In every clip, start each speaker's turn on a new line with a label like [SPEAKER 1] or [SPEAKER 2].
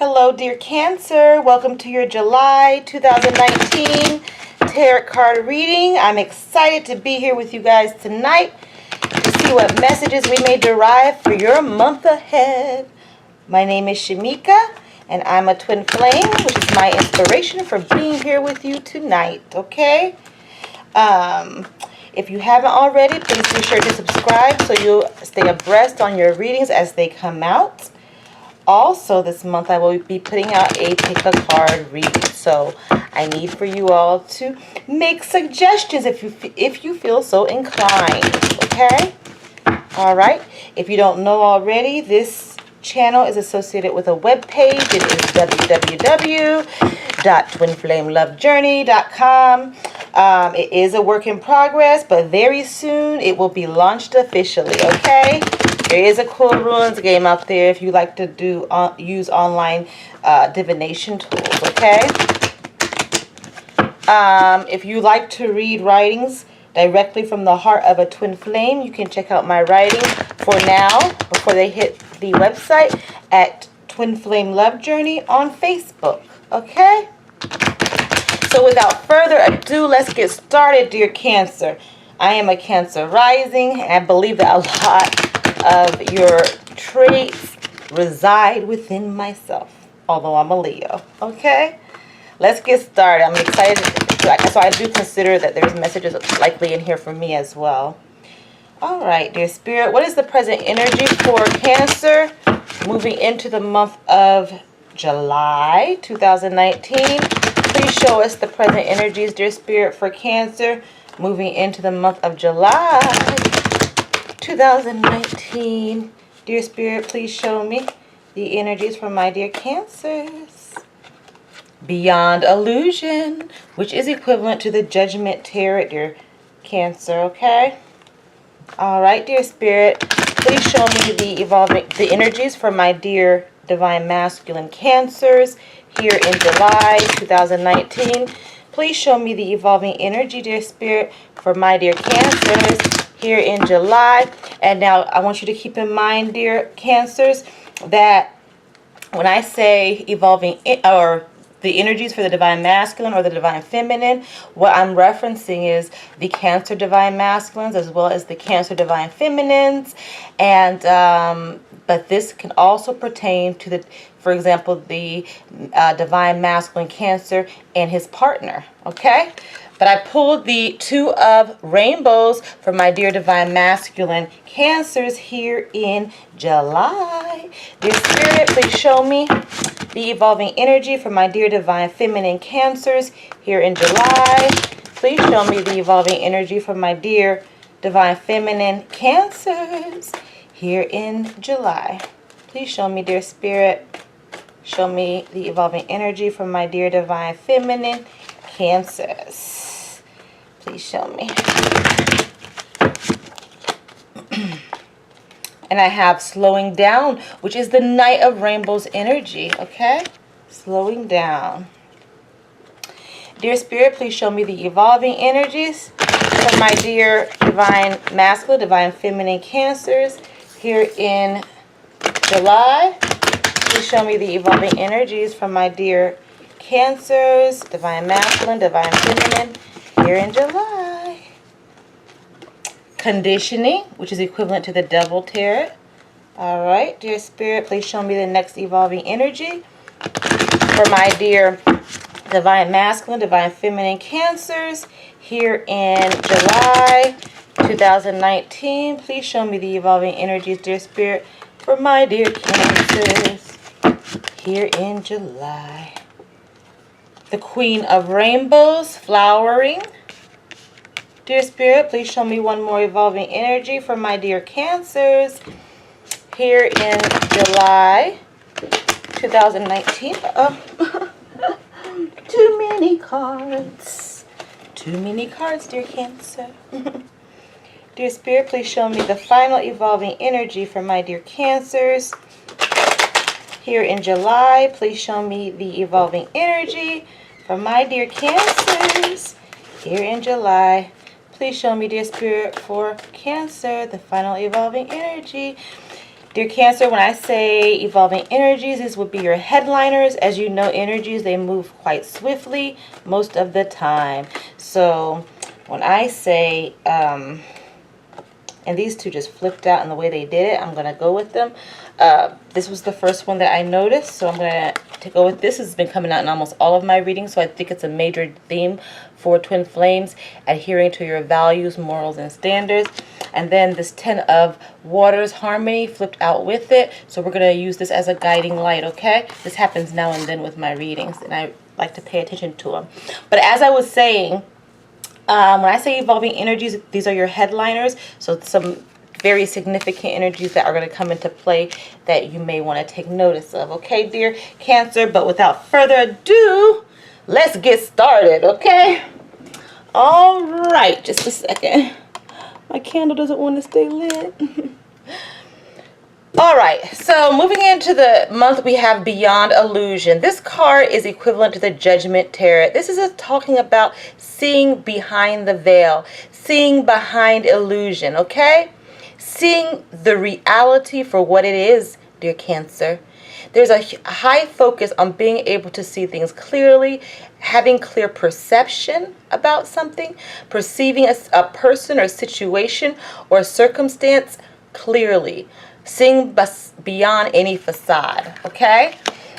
[SPEAKER 1] Hello, dear Cancer. Welcome to your July 2019 tarot card reading. I'm excited to be here with you guys tonight to see what messages we may derive for your month ahead. My name is Shamika, and I'm a twin flame, which is my inspiration for being here with you tonight, okay? If you haven't already, please be sure to subscribe so you'll stay abreast on your readings as they come out. Also, this month I will be putting out a pick a card reading, so I need for you all to make suggestions if you feel so inclined, okay? All right. If you don't know already, this channel is associated with a web page. It is www.twinflamelovejourney.com. It is a work in progress, but very soon it will be launched officially, okay? There is a cool ruins game out there if you like to use online divination tools, okay? If you like to read writings directly from the heart of a twin flame, you can check out my writings for now before they hit the website at Twin Flame Love Journey on Facebook, okay? So without further ado, let's get started, dear Cancer. I am a Cancer rising, and I believe that a lot of your traits reside within myself, although I'm a Leo, okay? Let's get started. I'm excited, so I do consider that there's messages likely in here for me as well. All right, dear Spirit, what is the present energy for Cancer moving into the month of July 2019? Please show us the present energies, dear Spirit, for Cancer moving into the month of July 2019. Dear Spirit, please show me the energies for my dear Cancers. Beyond illusion, which is equivalent to the Judgment Tarot, dear Cancer, okay? All right, dear Spirit, please show me the energies for my dear Divine Masculine Cancers here in July 2019. Please show me the evolving energy, dear Spirit, for my dear Cancers here in July. And now I want you to keep in mind, dear Cancers, that when I say evolving or the energies for the Divine Masculine or the Divine Feminine, what I'm referencing is the Cancer Divine Masculines as well as the Cancer Divine Feminines. And but this can also pertain to the, for example, the Divine Masculine Cancer and his partner, okay? But I pulled the Two of Rainbows for my dear Divine Masculine Cancers here in July. Dear Spirit, please show me the evolving energy for my dear Divine Feminine Cancers here in July. Please show me the evolving energy for my dear Divine Feminine Cancers here in July. Please show me, dear Spirit. Show me the evolving energy for my dear Divine Feminine Cancers. Please show me. And I have slowing down, which is the Knight of Rainbows energy, okay? Slowing down. Dear Spirit, please show me the evolving energies for my dear Divine Masculine, Divine Feminine Cancers here in July. Please show me the evolving energies for my dear Cancers, Divine Masculine, Divine Feminine here in July. Conditioning, which is equivalent to the Devil Tarot. All right, dear Spirit, please show me the next evolving energy for my dear Divine Masculine, Divine Feminine Cancers here in July 2019. Please show me the evolving energies, dear Spirit, for my dear Cancers here in July. The Queen of Rainbows, flowering. Dear Spirit, please show me one more evolving energy for my dear Cancers here in July 2019. Too many cards. Too many cards, dear Cancer. Dear Spirit, please show me the final evolving energy for my dear Cancers here in July. Please show me the evolving energy for my dear Cancers here in July. Please show me, dear Spirit, for Cancer, the final evolving energy Dear Cancer, when I say evolving energies, these would be your headliners. As you know, energies, they move quite swiftly most of the time. So when I say, and these two just flipped out in the way they did it, I'm going to go with them. This was the first one that I noticed, so I'm going to go with this. This has been coming out in almost all of my readings, so I think it's a major theme for Twin Flames, adhering to your values, morals, and standards. And then this 10 of Waters, harmony, flipped out with it. So we're going to use this as a guiding light, okay? This happens now and then with my readings, and I like to pay attention to them. But as I was saying, when I say evolving energies, these are your headliners. So some very significant energies that are going to come into play that you may want to take notice of, okay, dear Cancer? But without further ado, let's get started, okay? All right, just a second. My candle doesn't want to stay lit. All right, so moving into the month, we have Beyond Illusion. This card is equivalent to the Judgment Tarot. This is talking about seeing behind the veil, seeing behind illusion, okay? Seeing the reality for what it is, dear Cancer. There's a high focus on being able to see things clearly, having clear perception about something, perceiving a person or situation or circumstance clearly, seeing beyond any facade, okay?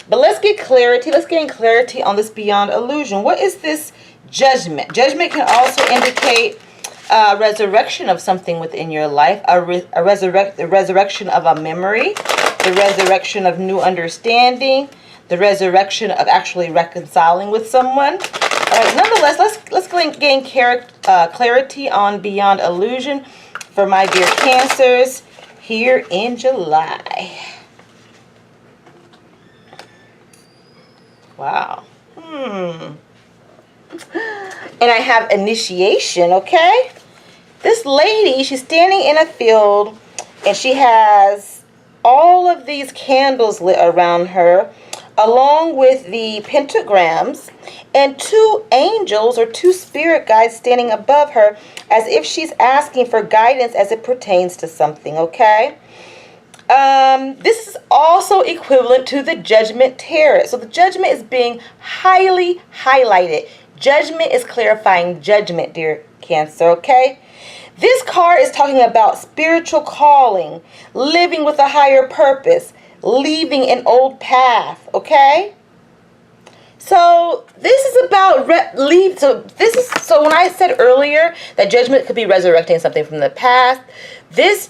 [SPEAKER 1] But let's get clarity. Let's gain clarity on this Beyond Illusion. What is this judgment? Judgment can also indicate resurrection of something within your life, the resurrection of a memory, the resurrection of new understanding, the resurrection of actually reconciling with someone. All right, nonetheless, let's gain clarity on Beyond Illusion for my dear Cancers here in July. Wow. And I have initiation, okay? This lady, she's standing in a field and she has all of these candles lit around her, along with the pentagrams and two angels or two spirit guides standing above her, as if she's asking for guidance as it pertains to something, okay? This is also equivalent to the Judgment Tarot. So the Judgment is being highly highlighted. Judgment is clarifying judgment, dear Cancer, okay? This card is talking about spiritual calling, living with a higher purpose, leaving an old path, okay? So this is about so when I said earlier that judgment could be resurrecting something from the past, this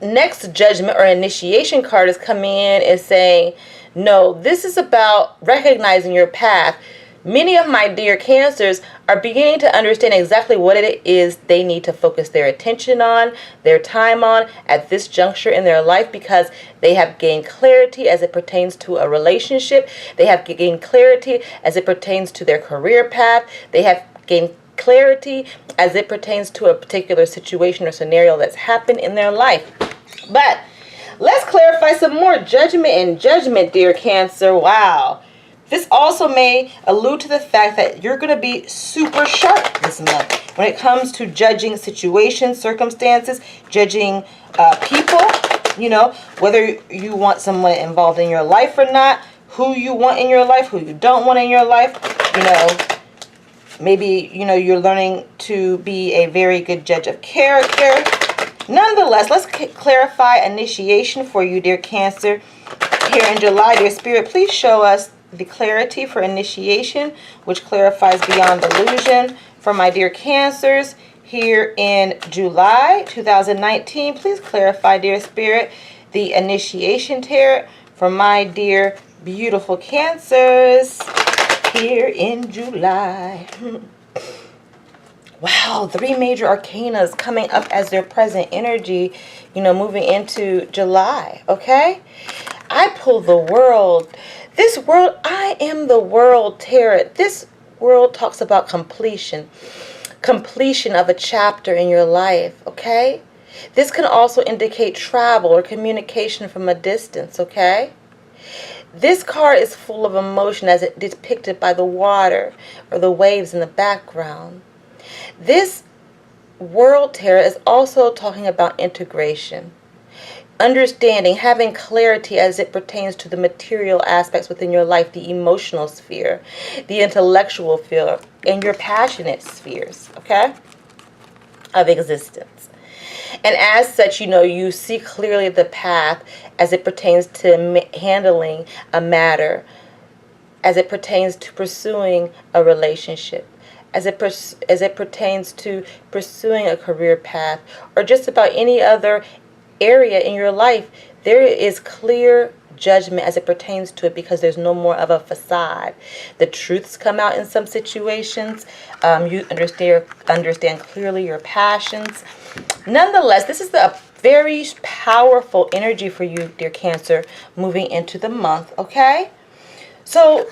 [SPEAKER 1] next judgment or initiation card is coming in and saying, no, this is about recognizing your path. Many of my dear Cancers are beginning to understand exactly what it is they need to focus their attention on, their time on at this juncture in their life, because they have gained clarity as it pertains to a relationship. They have gained clarity as it pertains to their career path. They have gained clarity as it pertains to a particular situation or scenario that's happened in their life. But let's clarify some more. Judgment and judgment, dear Cancer. Wow. This also may allude to the fact that you're going to be super sharp this month when it comes to judging situations, circumstances, judging people, you know, whether you want someone involved in your life or not, who you want in your life, who you don't want in your life, you know. Maybe, you know, you're learning to be a very good judge of character. Nonetheless, let's clarify initiation for you, dear Cancer. Here in July, dear Spirit, please show us the clarity for initiation, which clarifies Beyond Illusion for my dear Cancers here in July 2019. Please clarify, dear Spirit, the initiation tarot for my dear beautiful Cancers here in July. Wow, 3 major arcanas coming up as their present energy, you know, moving into July, okay? I pull the World. This World, I am the World tarot. This World talks about completion. Completion of a chapter in your life, okay? This can also indicate travel or communication from a distance, okay? This card is full of emotion as it depicted by the water or the waves in the background. This World tarot is also talking about integration. understanding, having clarity as it pertains to the material aspects within your life, the emotional sphere, the intellectual sphere, and your passionate spheres, okay, of existence. And as such, you see clearly the path as it pertains to handling a matter, as it pertains to pursuing a relationship, as it pertains to pursuing a career path, or just about any other area in your life. There is clear judgment as it pertains to it, because there's no more of a facade. The truths come out in some situations. You understand clearly your passions. Nonetheless, this is a very powerful energy for you, dear Cancer, moving into the month, okay? So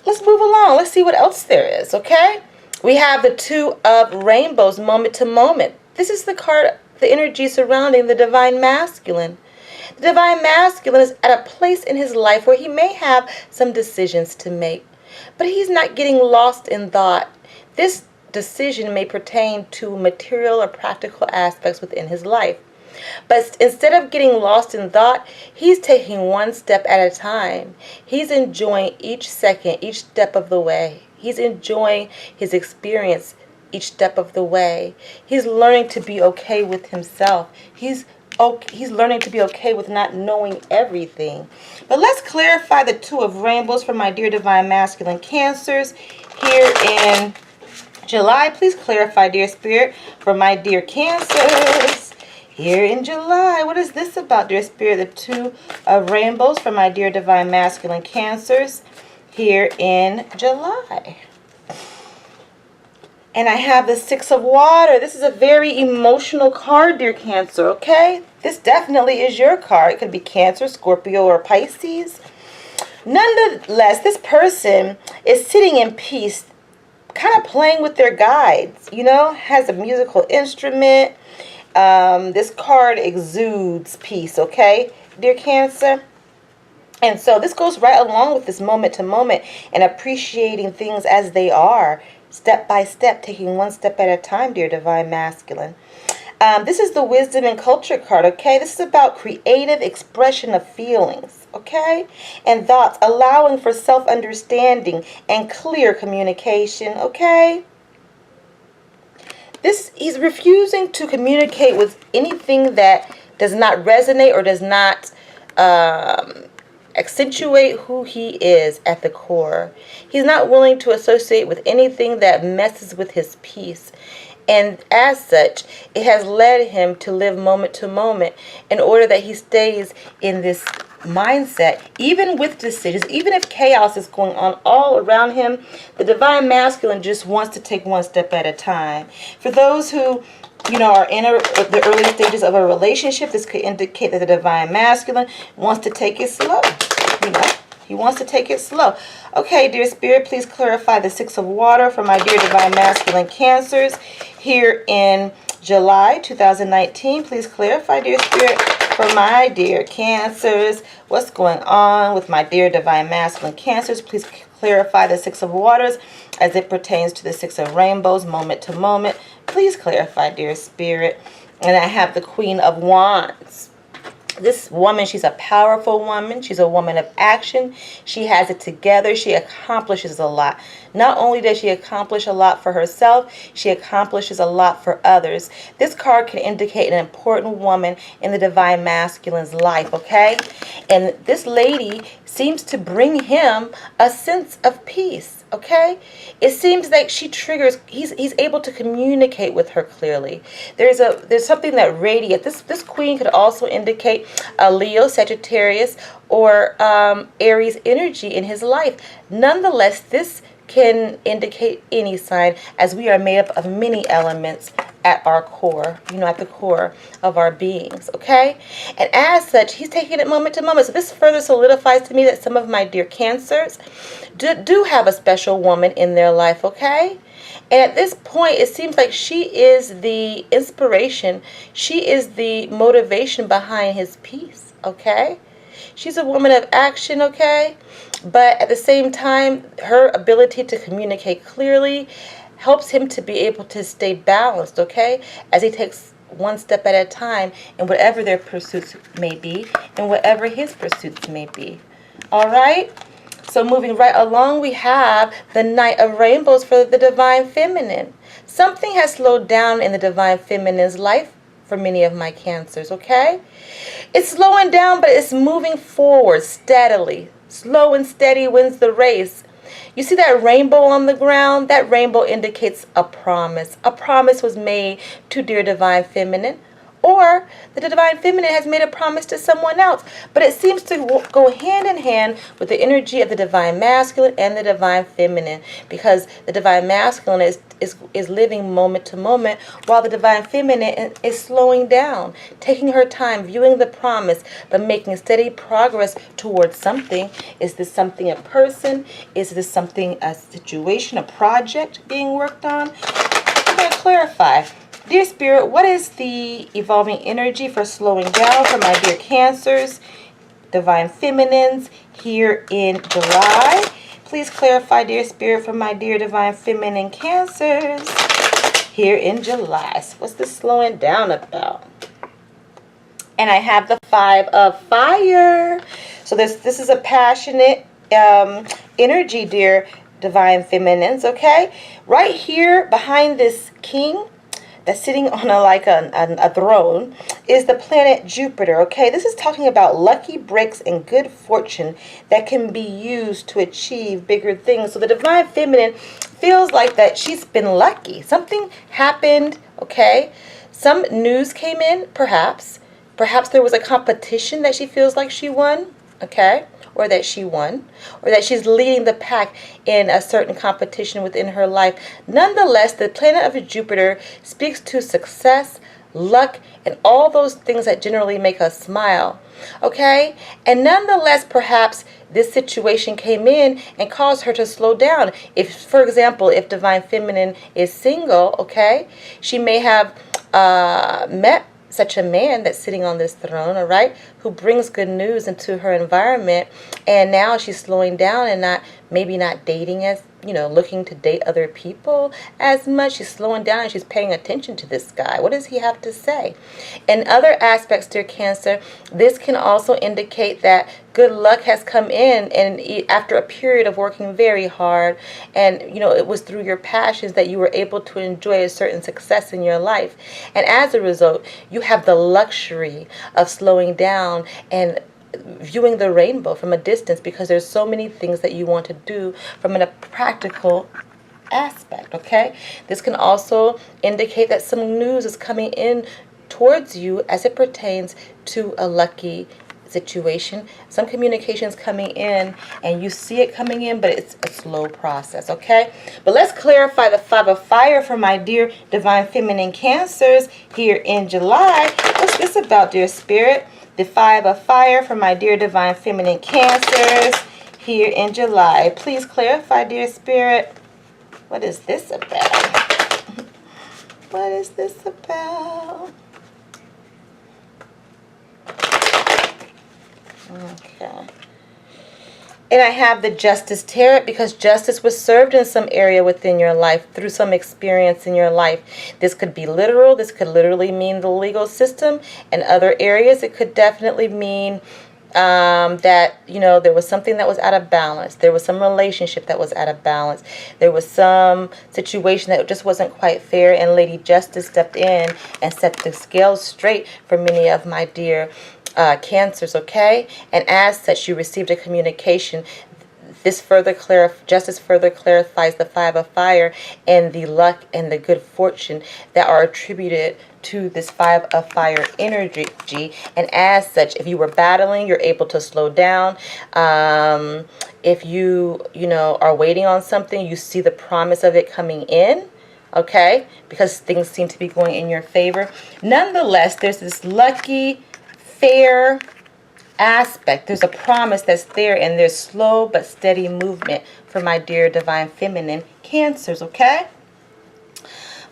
[SPEAKER 1] let's move along. Let's see what else there is, okay? We have the Two of Rainbows, moment to moment. This is the card, the energy surrounding the Divine Masculine. The Divine Masculine is at a place in his life where he may have some decisions to make, but he's not getting lost in thought. This decision may pertain to material or practical aspects within his life. But instead of getting lost in thought, he's taking one step at a time. He's enjoying each second, each step of the way. He's enjoying his experience each step of the way. He's learning to be okay with himself. He's learning to be okay with not knowing everything. But let's clarify the Two of Rainbows for my dear Divine Masculine Cancers here in July. Please clarify, dear Spirit, for my dear Cancers here in July. What is this about, dear Spirit? The Two of Rainbows for my dear Divine Masculine Cancers here in July. And I have the Six of Water. This is a very emotional card, dear Cancer, okay? This definitely is your card. It could be Cancer, Scorpio, or Pisces. Nonetheless, this person is sitting in peace, kind of playing with their guides, has a musical instrument. This card exudes peace, okay, dear Cancer? And so this goes right along with this moment to moment and appreciating things as they are, step by step, taking one step at a time, dear Divine Masculine. This is the Wisdom and Culture card, okay? This is about creative expression of feelings, okay? And thoughts, allowing for self-understanding and clear communication, okay? He's refusing to communicate with anything that does not resonate or does not accentuate who he is at the core. He's not willing to associate with anything that messes with his peace. And as such, it has led him to live moment to moment in order that he stays in this mindset, even with decisions, even if chaos is going on all around him. The Divine Masculine just wants to take one step at a time. For those who are in the early stages of a relationship, this could indicate that the Divine Masculine wants to take it slow. He wants to take it slow. Okay, dear Spirit, please clarify the Six of Water for my dear Divine Masculine Cancers here in July 2019. Please clarify, dear Spirit, for my dear Cancers, what's going on with my dear Divine Masculine Cancers. Please clarify the Six of Waters as it pertains to the Six of Rainbows, moment to moment. Please clarify, dear Spirit. And I have the Queen of Wands. This woman, she's a powerful woman. She's a woman of action. She has it together. She accomplishes a lot. Not only does she accomplish a lot for herself, she accomplishes a lot for others. This card can indicate an important woman in the Divine Masculine's life, okay? And this lady seems to bring him a sense of peace, okay? It seems like she triggers, he's able to communicate with her clearly. There's something that radiates. This queen could also indicate a Leo, Sagittarius, or Aries energy in his life. Nonetheless, this can indicate any sign, as we are made up of many elements at our core, at the core of our beings, okay? And as such, he's taking it moment to moment. So this further solidifies to me that some of my dear Cancers do have a special woman in their life, okay? And at this point, it seems like she is the inspiration. She is the motivation behind his peace, okay? She's a woman of action, okay? But at the same time, her ability to communicate clearly helps him to be able to stay balanced, okay? As he takes one step at a time in whatever their pursuits may be and whatever his pursuits may be. All right? So moving right along, we have the Knight of Rainbows for the Divine Feminine. Something has slowed down in the Divine Feminine's life for many of my Cancers, okay? It's slowing down, but it's moving forward steadily. Slow and steady wins the race. You see that rainbow on the ground? That rainbow indicates a promise. A promise was made to dear Divine Feminine, or the Divine Feminine has made a promise to someone else. But it seems to go hand in hand with the energy of the Divine Masculine and the Divine Feminine, because the Divine Masculine is living moment to moment, while the Divine Feminine is slowing down, taking her time, viewing the promise, but making steady progress towards something. Is this something, a person? Is this something, a situation, a project being worked on? I'm going to clarify. Dear Spirit, what is the evolving energy for slowing down for my dear Cancers, Divine Feminines, here in July? Please clarify, dear Spirit, for my dear Divine Feminine Cancers, here in July. So what's this slowing down about? And I have the Five of Fire. So this is a passionate energy, dear Divine Feminines, okay? Right here behind this king that's sitting on a throne is the planet Jupiter, okay? This is talking about lucky breaks and good fortune that can be used to achieve bigger things. So the Divine Feminine feels like that she's been lucky. Something happened, okay? Some news came in, perhaps. Perhaps there was a competition that she feels like she won, okay? Or that she won, or that she's leading the pack in a certain competition within her life. Nonetheless, the planet of Jupiter speaks to success, luck, and all those things that generally make us smile, okay? And nonetheless, perhaps this situation came in and caused her to slow down. If, for example, if Divine Feminine is single, okay, she may have met such a man that's sitting on this throne, all right, who brings good news into her environment, and now she's slowing down and maybe not dating as, looking to date other people as much. She's slowing down and she's paying attention to this guy. What does he have to say? In other aspects, dear Cancer, this can also indicate that good luck has come in, and after a period of working very hard, and it was through your passions that you were able to enjoy a certain success in your life, and as a result you have the luxury of slowing down and viewing the rainbow from a distance, because there's so many things that you want to do from a practical aspect, okay? This can also indicate that some news is coming in towards you as it pertains to a lucky situation. Some communications coming in and you see it coming in, but it's a slow process, okay? But let's clarify the Five of Fire for my dear Divine Feminine Cancers here in July. What's this about, dear Spirit? The Five of Fire for my dear Divine Feminine Cancers here in July. Please clarify, dear Spirit. What is this about? What is this about? Okay. And I have the Justice Tarot, because justice was served in some area within your life through some experience in your life. This could be literal. This could literally mean the legal system. In other areas, it could definitely mean that, there was something that was out of balance. There was some relationship that was out of balance. There was some situation that just wasn't quite fair, and Lady Justice stepped in and set the scales straight for many of my dear Cancers, okay? And as such, you received a communication. This justice further clarifies the Five of Fire and the luck and the good fortune that are attributed to this Five of Fire energy. And as such, if you were battling, you're able to slow down. If you are waiting on something, you see the promise of it coming in, okay? Because things seem to be going in your favor. Nonetheless, there's this lucky, fair aspect. There's a promise that's there, and there's slow but steady movement for my dear Divine Feminine Cancers, okay?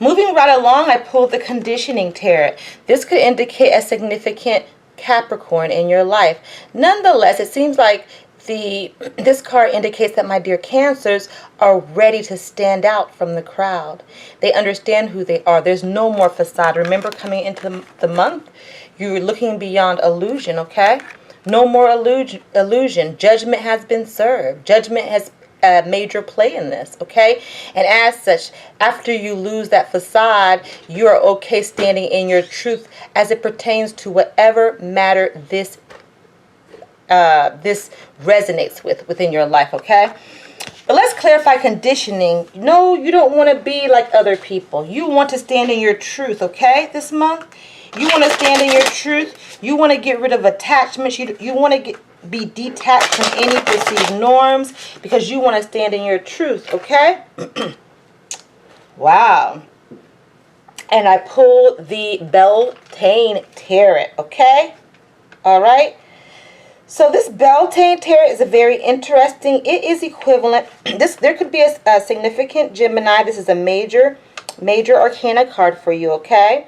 [SPEAKER 1] Moving right along, I pulled the Conditioning Tarot. This could indicate a significant Capricorn in your life. Nonetheless, it seems like This card indicates that my dear Cancers are ready to stand out from the crowd. They understand who they are. There's no more facade. Remember, coming into the month, you're looking beyond illusion, okay? No more illusion. Judgment has been served. Judgment has a major play in this, okay? And as such, after you lose that facade, you are okay standing in your truth as it pertains to whatever matter this resonates within your life, okay? But let's clarify conditioning. No, you don't want to be like other people. You want to stand in your truth, okay? This month, you want to stand in your truth. You want to get rid of attachments. You want to be detached from any perceived norms because you want to stand in your truth, okay? Wow. And I pulled the Beltane Tarot, okay? All right. So this Beltane Tarot is a very interesting. It is equivalent. There could be a significant Gemini. This is a major arcana card for you, okay?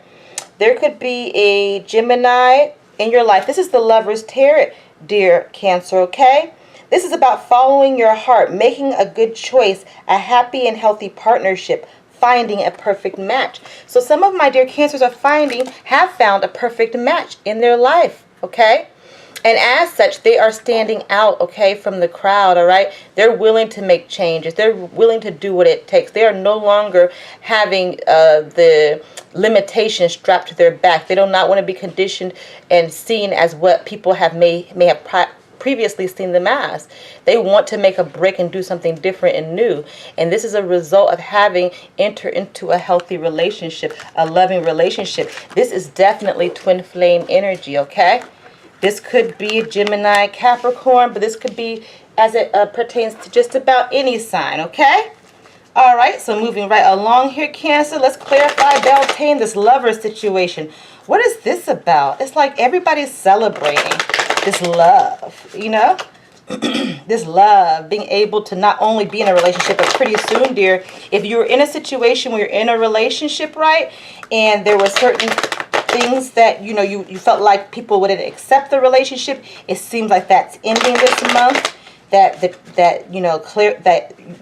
[SPEAKER 1] There could be a Gemini in your life. This is the Lover's Tarot, dear Cancer, okay? This is about following your heart, making a good choice, a happy and healthy partnership, finding a perfect match. So some of my dear Cancers have found a perfect match in their life, okay? And as such, they are standing out, okay, from the crowd, all right? They're willing to make changes. They're willing to do what it takes. They are no longer having the limitations strapped to their back. They do not want to be conditioned and seen as what people may have previously seen them as. They want to make a break and do something different and new. And this is a result of having entered into a healthy relationship, a loving relationship. This is definitely twin flame energy, okay? This could be a Gemini, Capricorn, but this could be as it pertains to just about any sign, okay? All right, so moving right along here, Cancer, let's clarify Beltane, this lover situation. What is this about? It's like everybody's celebrating this love, you know? This love, being able to not only be in a relationship, but pretty soon, dear, if you're in a situation where you're in a relationship, right, and there were certain things that you felt like people wouldn't accept the relationship, it seems like that's ending this month.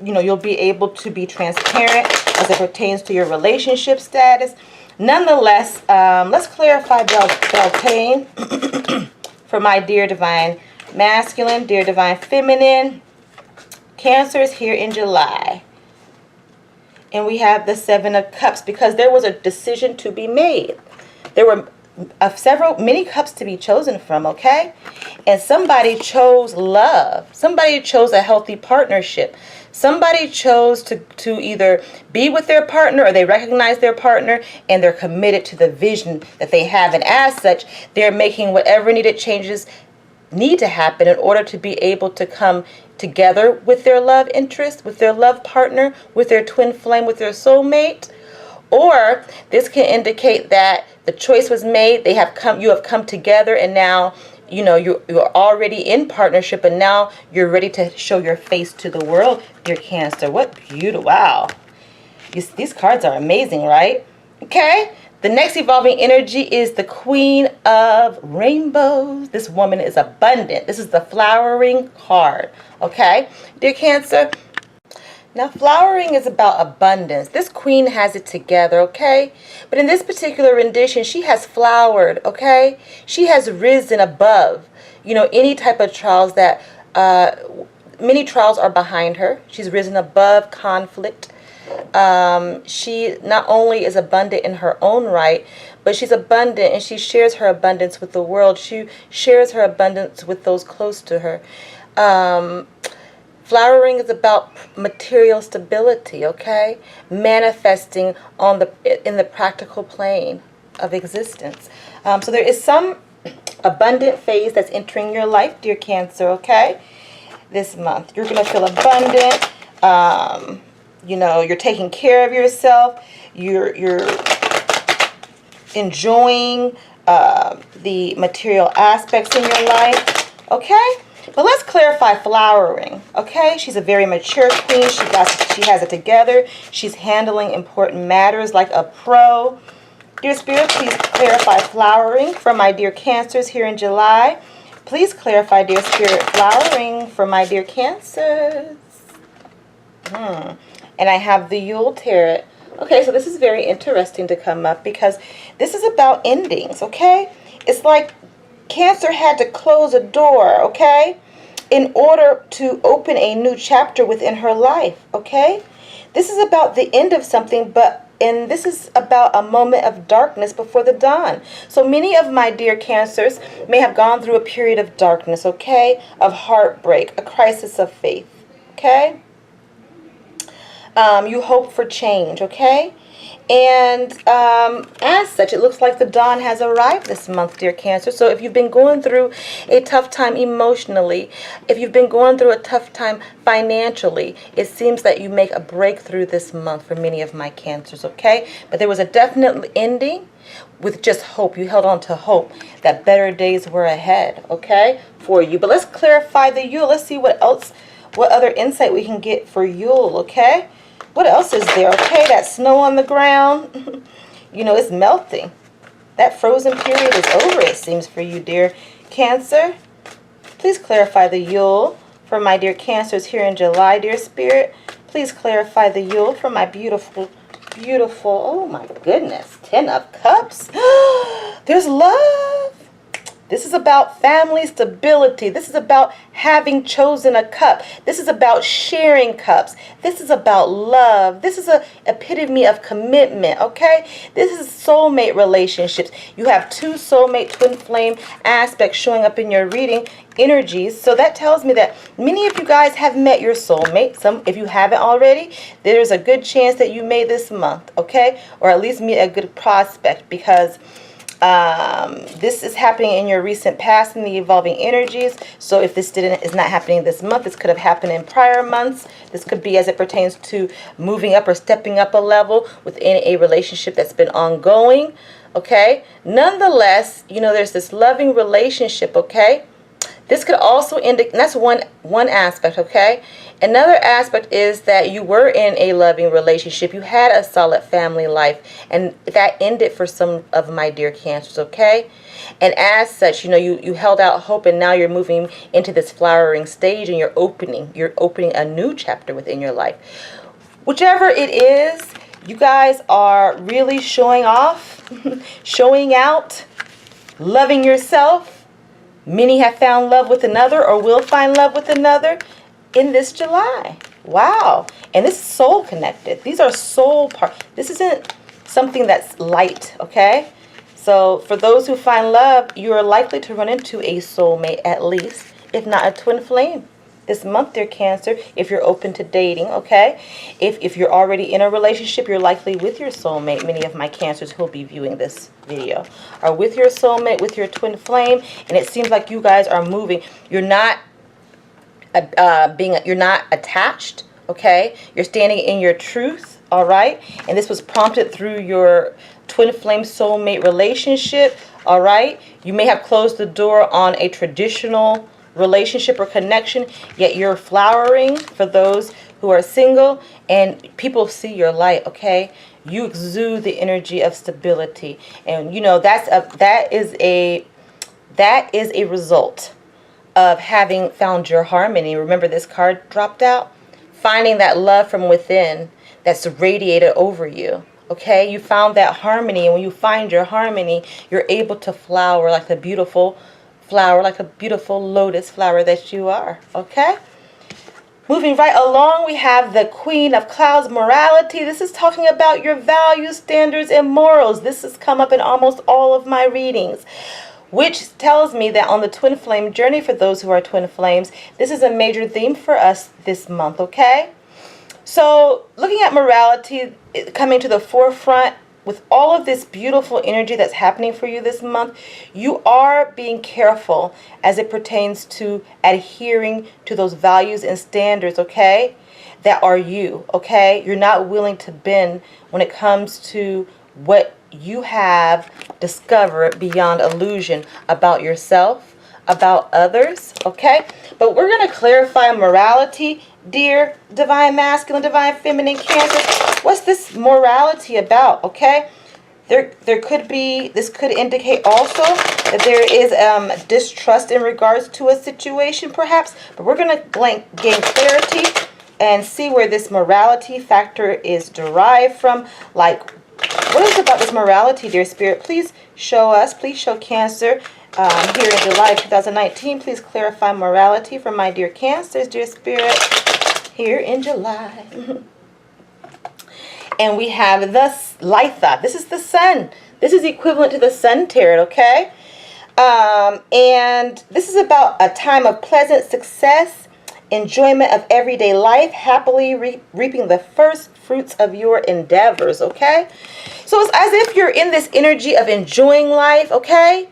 [SPEAKER 1] You'll be able to be transparent as it pertains to your relationship status. Nonetheless, let's clarify Beltane for my dear divine masculine, dear divine feminine Cancers here in July. And we have the Seven of Cups because there was a decision to be made. There were many cups to be chosen from, okay? And somebody chose love. Somebody chose a healthy partnership. Somebody chose to either be with their partner or they recognize their partner and they're committed to the vision that they have. And as such, they're making whatever needed changes need to happen in order to be able to come together with their love interest, with their love partner, with their twin flame, with their soulmate. Or this can indicate that the choice was made, you have come together, and now you're already in partnership, and now you're ready to show your face to the world, dear Cancer. What beautiful, wow. These cards are amazing, right? Okay, the next evolving energy is the Queen of Rainbows. This woman is abundant. This is the flowering card, okay, dear Cancer. Now, flowering is about abundance. This queen has it together, okay? But in this particular rendition, she has flowered, okay? She has risen above, any type of trials that, many trials are behind her. She's risen above conflict. She not only is abundant in her own right, but she's abundant and she shares her abundance with the world. She shares her abundance with those close to her. Flowering is about material stability, okay? Manifesting in the practical plane of existence. So there is some abundant phase that's entering your life, dear Cancer, okay? This month. You're going to feel abundant. You're taking care of yourself. You're enjoying the material aspects in your life, okay? But let's clarify flowering, okay? She's a very mature queen. She has it together. She's handling important matters like a pro. Dear Spirit, please clarify flowering for my dear Cancers here in July. please clarify, dear Spirit, flowering for my dear Cancers. And I have the Yule Tarot. Okay, so this is very interesting to come up because this is about endings, okay? It's like Cancer had to close a door, okay, in order to open a new chapter within her life, okay? This is about the end of something, and this is about a moment of darkness before the dawn. So many of my dear Cancers may have gone through a period of darkness, okay, of heartbreak, a crisis of faith, okay? You hope for change, okay? And as such, it looks like the dawn has arrived this month, dear Cancer. So if you've been going through a tough time emotionally, if you've been going through a tough time financially, it seems that you make a breakthrough this month for many of my Cancers, okay? But there was a definite ending with just hope. You held on to hope that better days were ahead, okay, for you. But let's clarify the Yule. Let's see what else, what other insight we can get for Yule, okay? What else is there? Okay, that snow on the ground, you know, it's melting. That frozen period is over, it seems, for you, dear Cancer. Please clarify the Yule for my dear Cancers here in July, dear Spirit. Please clarify the Yule for my beautiful, beautiful, oh my goodness, 10 of Cups. There's love. This is about family stability. This is about having chosen a cup. This is about sharing cups. This is about love. This is an epitome of commitment, okay? This is soulmate relationships. You have two soulmate twin flame aspects showing up in your reading energies. So that tells me that many of you guys have met your soulmate. Some, if you haven't already, there's a good chance that you may this month, okay? Or at least meet a good prospect, because this is happening in your recent past in the evolving energies. So if this is not happening this month, this could have happened in prior months. This could be as it pertains to moving up or stepping up a level within a relationship that's been ongoing, okay? Nonetheless, you know, there's this loving relationship, okay? This could also indicate, that's one aspect, okay? Another aspect is that you were in a loving relationship. You had a solid family life, and that ended for some of my dear Cancers, okay? And as such, you know, you held out hope, and now you're moving into this flowering stage, and you're opening a new chapter within your life. Whichever it is, you guys are really showing off, showing out, loving yourself. Many have found love with another or will find love with another in this July. Wow. And this is soul connected. These are soul parts. This isn't something that's light, okay? So for those who find love, you are likely to run into a soulmate at least, if not a twin flame. This month, dear Cancer, if you're open to dating, okay? If you're already in a relationship, you're likely with your soulmate. Many of my Cancers who will be viewing this video are with your soulmate, with your twin flame, and it seems like you guys are moving. You're not you're not attached, okay? You're standing in your truth, all right? And this was prompted through your twin flame soulmate relationship, all right? You may have closed the door on a traditional relationship or connection, yet you're flowering for those who are single, and people see your light, okay? You exude the energy of stability, and you know that is a result of having found your harmony. Remember, this card dropped out, finding that love from within that's radiated over you, okay? You found that harmony, and when you find your harmony, you're able to flower like the beautiful flower, like a beautiful lotus flower that you are, okay? Moving right along, we have the Queen of Clouds, morality. This is talking about your values, standards, and morals. This has come up in almost all of my readings, which tells me that on the twin flame journey, for those who are twin flames, this is a major theme for us this month, okay? So looking at morality coming to the forefront, with all of this beautiful energy that's happening for you this month, you are being careful as it pertains to adhering to those values and standards, okay, that are you, okay? You're not willing to bend when it comes to what you have discovered beyond illusion about yourself, about others, okay? But we're going to clarify morality, dear divine masculine, divine feminine Cancer. What's this morality about, okay? There could be, this could indicate also that there is distrust in regards to a situation perhaps, but we're going to gain clarity and see where this morality factor is derived from. Like, what is it about this morality, dear Spirit? Please show us, please show Cancer here in July 2019. Please clarify morality for my dear Cancers, dear Spirit, here in July. And we have the Litha. This is the sun. This is equivalent to the sun tarot, okay? And this is about a time of pleasant success, enjoyment of everyday life, happily reaping the first fruits of your endeavors, okay? So it's as if you're in this energy of enjoying life, okay?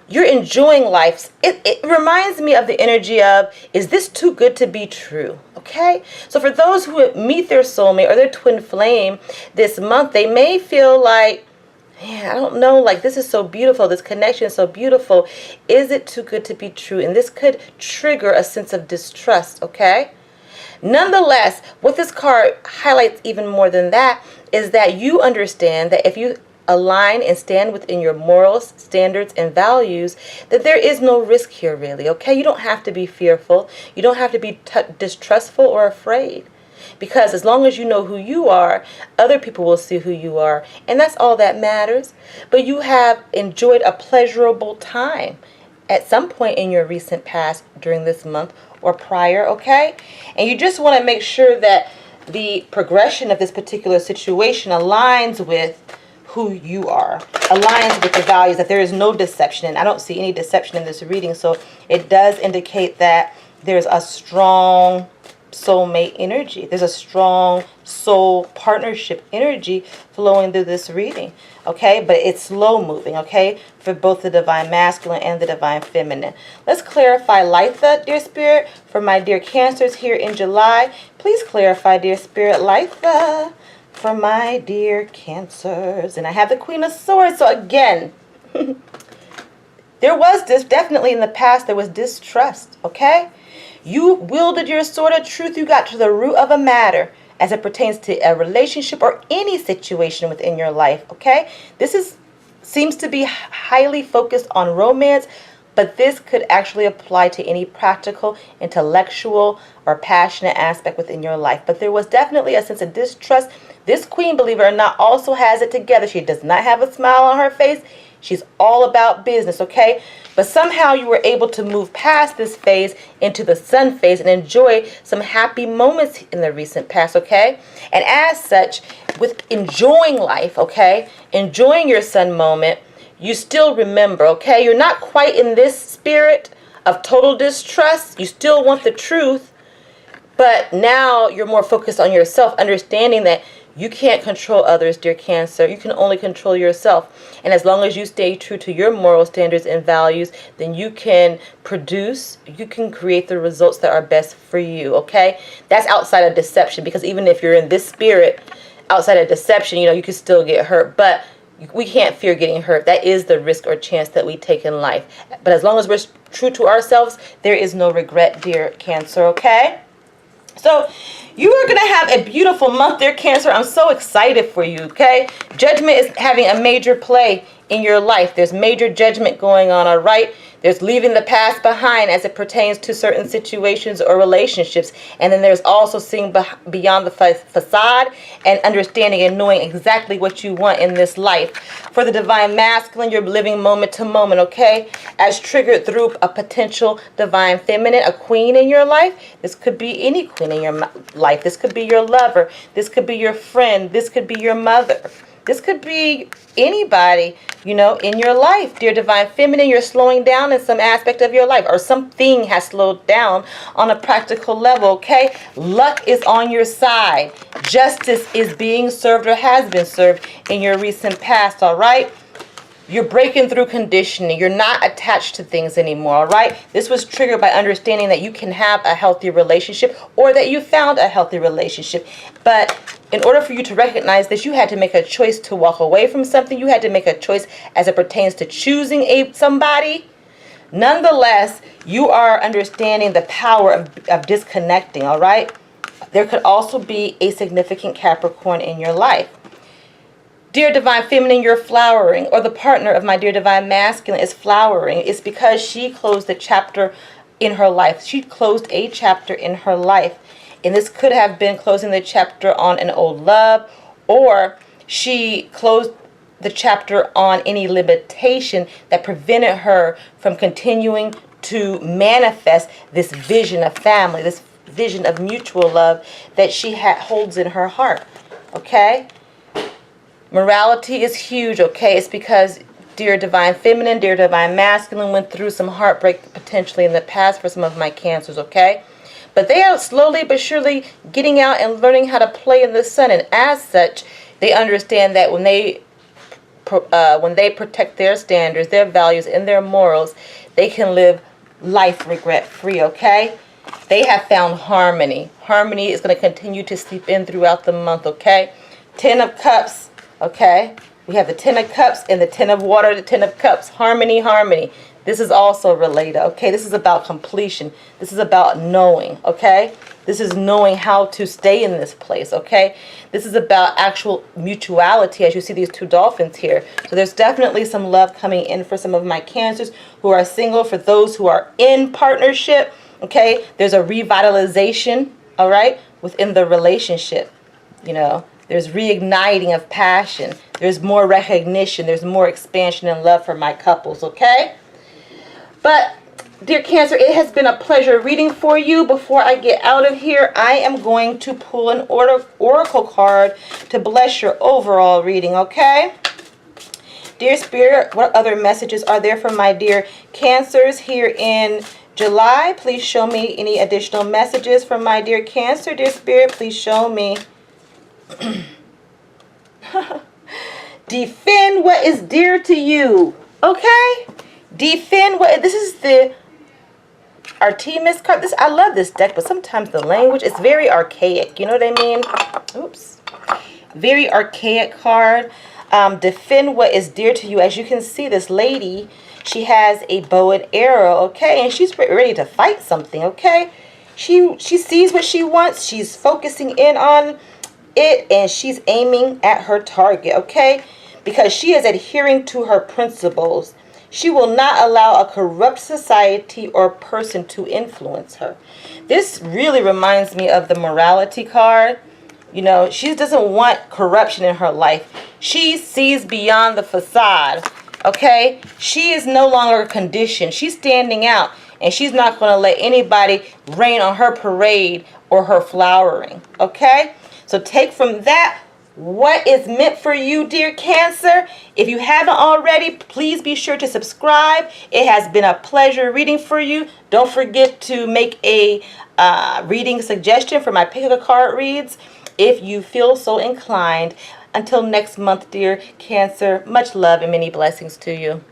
[SPEAKER 1] You're enjoying life. It reminds me of the energy of, is this too good to be true? Okay? So for those who meet their soulmate or their twin flame this month, they may feel like, man, I don't know, like this is so beautiful. This connection is so beautiful. Is it too good to be true? And this could trigger a sense of distrust, okay? Nonetheless, what this card highlights even more than that is that you understand that if you align and stand within your morals, standards, and values, that there is no risk here really, okay? You don't have to be fearful. You don't have to be distrustful or afraid. Because as long as you know who you are, other people will see who you are. And that's all that matters. But you have enjoyed a pleasurable time at some point in your recent past during this month or prior, okay? And you just want to make sure that the progression of this particular situation aligns with who you are, aligns with the values, that there is no deception. And I don't see any deception in this reading. So it does indicate that there's a strong soulmate energy. There's a strong soul partnership energy flowing through this reading. Okay, but it's slow moving, okay, for both the divine masculine and the divine feminine. Let's clarify Litha, dear Spirit, for my dear Cancers here in July. Please clarify, dear Spirit, Litha for my dear Cancers. And I have the Queen of Swords. So again, there was this, definitely in the past, there was distrust, okay? You wielded your sword of truth. You got to the root of a matter as it pertains to a relationship or any situation within your life, okay? This seems to be highly focused on romance, but this could actually apply to any practical, intellectual, or passionate aspect within your life. But there was definitely a sense of distrust. This queen, believe it or not, also has it together. She does not have a smile on her face. She's all about business, okay? But somehow you were able to move past this phase into the sun phase and enjoy some happy moments in the recent past, okay? And as such, with enjoying life, okay, enjoying your sun moment, you still remember, okay? You're not quite in this spirit of total distrust. You still want the truth, but now you're more focused on yourself, understanding that you can't control others, dear Cancer. You can only control yourself. And as long as you stay true to your moral standards and values, then you can produce, you can create the results that are best for you, okay? That's outside of deception, because even if you're in this spirit, outside of deception, you know, you can still get hurt. But we can't fear getting hurt. That is the risk or chance that we take in life. But as long as we're true to ourselves, there is no regret, dear Cancer, okay? So you are going to have a beautiful month, dear Cancer. I'm so excited for you, okay? Judgment is having a major play in your life. There's major judgment going on, all right? There's leaving the past behind as it pertains to certain situations or relationships. And then there's also seeing beyond the facade and understanding and knowing exactly what you want in this life. For the divine masculine, you're living moment to moment, okay? As triggered through a potential divine feminine, a queen in your life. This could be any queen in your life. This could be your lover. This could be your friend. This could be your mother. This could be anybody, you know, in your life. Dear divine feminine, you're slowing down in some aspect of your life, or something has slowed down on a practical level, okay? Luck is on your side. Justice is being served or has been served in your recent past, all right? You're breaking through conditioning. You're not attached to things anymore, all right? This was triggered by understanding that you can have a healthy relationship, or that you found a healthy relationship. But in order for you to recognize this, you had to make a choice to walk away from something. You had to make a choice as it pertains to choosing somebody. Nonetheless, you are understanding the power of disconnecting, all right? There could also be a significant Capricorn in your life. Dear Divine Feminine, you're flowering, or the partner of my Dear Divine Masculine is flowering. It's because she closed a chapter in her life. She closed a chapter in her life. And this could have been closing the chapter on an old love, or she closed the chapter on any limitation that prevented her from continuing to manifest this vision of family, this vision of mutual love that she holds in her heart. Okay? Morality is huge, okay? It's because Dear Divine Feminine, Dear Divine Masculine went through some heartbreak potentially in the past for some of my Cancers, okay? But they are slowly but surely getting out and learning how to play in the sun. And as such, they understand that when they protect their standards, their values, and their morals, they can live life regret-free, okay? They have found harmony. Harmony is going to continue to seep in throughout the month, okay? 10 of Cups. Okay, we have the 10 of Cups and the 10 of Water, the 10 of Cups. Harmony, harmony. This is also related, okay? This is about completion. This is about knowing, okay? This is knowing how to stay in this place, okay? This is about actual mutuality, as you see these two dolphins here. So there's definitely some love coming in for some of my Cancers who are single. For those who are in partnership, okay? There's a revitalization, all right, within the relationship, you know? There's reigniting of passion. There's more recognition. There's more expansion and love for my couples, okay? But, dear Cancer, it has been a pleasure reading for you. Before I get out of here, I am going to pull an oracle card to bless your overall reading, okay? Dear Spirit, what other messages are there for my dear Cancers here in July? Please show me any additional messages from my dear Cancer. Dear Spirit, please show me. Defend what is dear to you. Okay? Defend what... This is the Artemis card. I love this deck, but sometimes the language is very archaic. You know what I mean? Oops. Very archaic card. Defend what is dear to you. As you can see, this lady, she has a bow and arrow, okay? And she's ready to fight something, okay? She sees what she wants. She's focusing in on it, and she's aiming at her target, okay? Because she is adhering to her principles. She will not allow a corrupt society or person to influence her. This really reminds me of the morality card. You know, she doesn't want corruption in her life. She sees beyond the facade, okay? She is no longer conditioned. She's standing out, and she's not going to let anybody rain on her parade or her flowering, okay? So take from that what is meant for you, dear Cancer. If you haven't already, please be sure to subscribe. It has been a pleasure reading for you. Don't forget to make a reading suggestion for my pick a card reads if you feel so inclined. Until next month, dear Cancer, much love and many blessings to you.